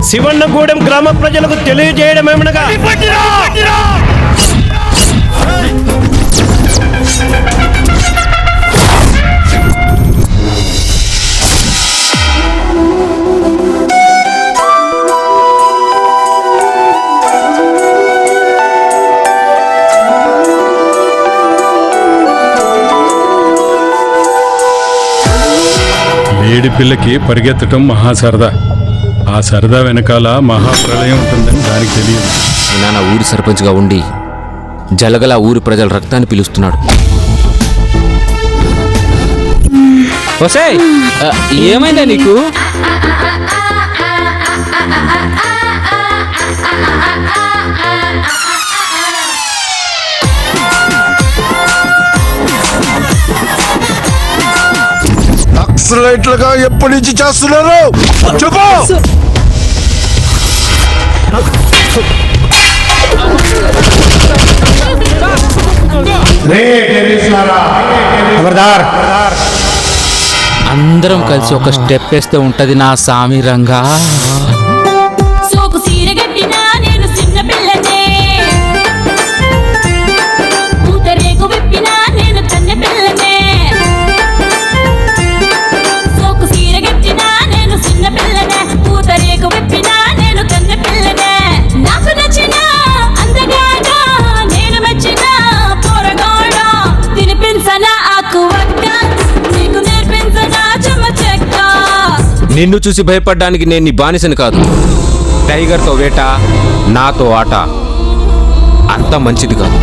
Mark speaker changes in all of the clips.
Speaker 1: శివన్నగూడెం గ్రామ ప్రజలకు తెలియజేయడమేమనగా
Speaker 2: లేడి పిల్లకి పరిగెత్తటం మహా సరదా. ఆ సరదా వెనకాల మహాప్రళయం ఉంటుందని దానికి తెలియదు.
Speaker 3: నాన్న ఊరి సర్పంచ్గా ఉండి జలగల ఊరి ప్రజల రక్తాన్ని పిలుస్తున్నాడు. ఏమైందా నీకు?
Speaker 4: నక్సలైట్లుగా ఎప్పటి నుంచి చేస్తున్నారు చెప్పు.
Speaker 3: అందరం కలిసి ఒక స్టెప్ వేస్తే ఉంటది నా సామి రంగా. నిన్ను చూసి భయపడ్డానికి నేను నీ బానిసని కాదు. టైగర్తో వేట, నాతో ఆట అంత మంచిది కాదు.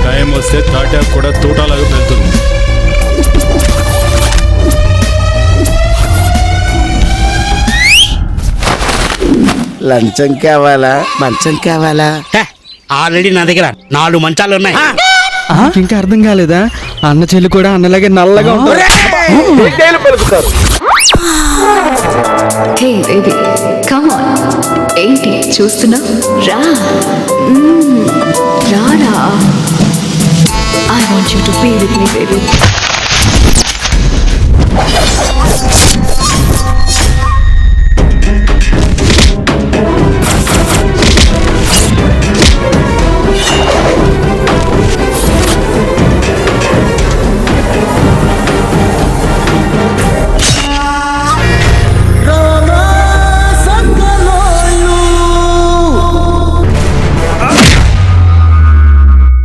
Speaker 2: టైం వస్తే తాటాకు కూడా తూటాలాగా పెడుతుంది.
Speaker 4: లంచం కావాలా మంచం కావాలా?
Speaker 5: ఆల్రెడీ నా దగ్గర 4 మంచాలు ఉన్నాయి.
Speaker 6: ఇంకా అర్థం కాలేదా? అన్న చెల్లి కూడా అన్నలాగే నల్లగా ఉంటారు.
Speaker 7: హే బేబీ కమ్ ఆన్, ఏంటి చూస్తున్నా? రా రారా, I want you to be with me baby.